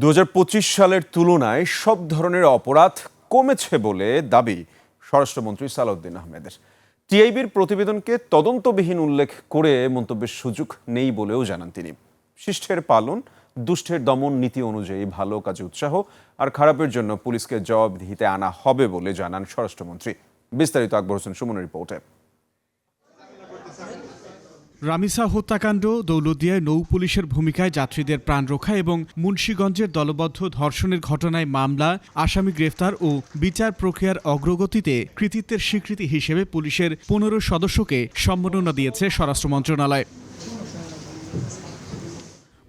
২০২৫ সালের তুলনায় সব ধরনের অপরাধ কমেছে বলে দাবি স্বরাষ্ট্রমন্ত্রী সালাউদ্দিন আহমেদের। টিআইবির প্রতিবেদনকে তদন্তবিহীন উল্লেখ করে মন্তব্যের সুযোগ নেই বলেও জানান তিনি। শিষ্টের পালন, দুষ্টের দমন নীতি অনুযায়ী ভালো কাজে উৎসাহ আর খারাপের জন্য পুলিশকে জবাবদিহিতে আনা হবে বলে জানান স্বরাষ্ট্রমন্ত্রী। বিস্তারিত আকবর হোসেন সুমনের রিপোর্টে। রামিসা হত্যাকাণ্ড, দৌলতদিয়ায় নৌ পুলিশের ভূমিকায় যাত্রীদের প্রাণ রক্ষা এবং মুন্সিগঞ্জের দলবদ্ধ ধর্ষণের ঘটনায় মামলা, আসামি গ্রেফতার ও বিচার প্রক্রিয়ার অগ্রগতিতে কৃতিত্বের স্বীকৃতি হিসেবে পুলিশের ১৫ সদস্যকে সম্মাননা দিয়েছে স্বরাষ্ট্র মন্ত্রণালয়।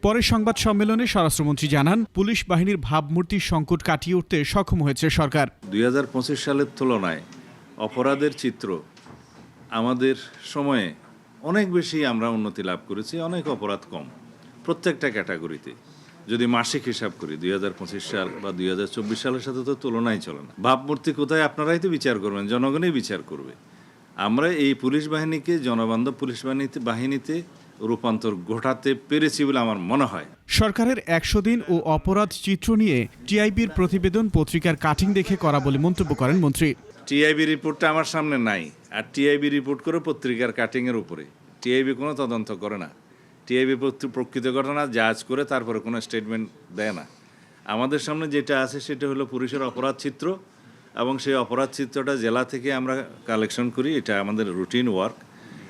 পরে সংবাদ সম্মেলনে স্বরাষ্ট্রমন্ত্রী জানান, পুলিশ বাহিনীর ভাবমূর্তির সংকট কাটিয়ে উঠতে সক্ষম হয়েছে সরকার। ২০২৫ সালের তুলনায় অপরাধের চিত্র আমাদের সময়ে অনেক বেশি আমরা উন্নতি লাভ করেছি, অনেক অপরাধ কম প্রত্যেকটা ক্যাটাগরিতে। যদি মাসিক হিসাব করি ২০২৫ সাল বা ২০২৪ সালের সাথে তো তুলনাই চলে না। ভাবমূর্তি কোথায় আপনারাই তো বিচার করবেন, জনগণই বিচার করবে। আমরা এই পুলিশ বাহিনীকে জনবান্ধব পুলিশ বাহিনীতে রূপান্তর ঘটাতে পেরেছি বলে আমার মনে হয়। সরকারের ১০০ দিন ও অপরাধ চিত্র নিয়ে টিআইবির প্রতিবেদন পত্রিকার কাটিং দেখে করা বলে মন্তব্য করেন মন্ত্রী। টিআইবি রিপোর্টটা আমার সামনে নাই, আর টিআইবি রিপোর্ট করে পত্রিকার কাটিংয়ের উপরে। টিআইবি কোনো তদন্ত করে না, টিআইবি প্রকৃত ঘটনা জাজ করে তারপরে কোনো স্টেটমেন্ট দেয় না। আমাদের সামনে যেটা আছে সেটা হলো পুলিশের অপরাধ চিত্র, এবং সেই অপরাধ চিত্রটা জেলা থেকে আমরা কালেকশন করি, এটা আমাদের রুটিন ওয়ার্ক,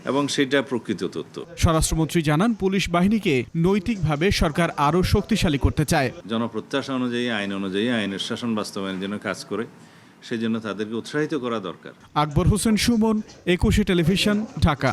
এবং সেটা প্রকৃত তথ্য। স্বরাষ্ট্রমন্ত্রী জানান, পুলিশ বাহিনীকে নৈতিকভাবে সরকার আরও শক্তিশালী করতে চায়। জনপ্রত্যাশা অনুযায়ী, আইন অনুযায়ী আইনের শাসন বাস্তবায়নের জন্য কাজ করে, সেই জন্য তাদেরকে উৎসাহিত করা দরকার। আকবর হোসেন সুমন, ২১ টেলিভিশন, ঢাকা।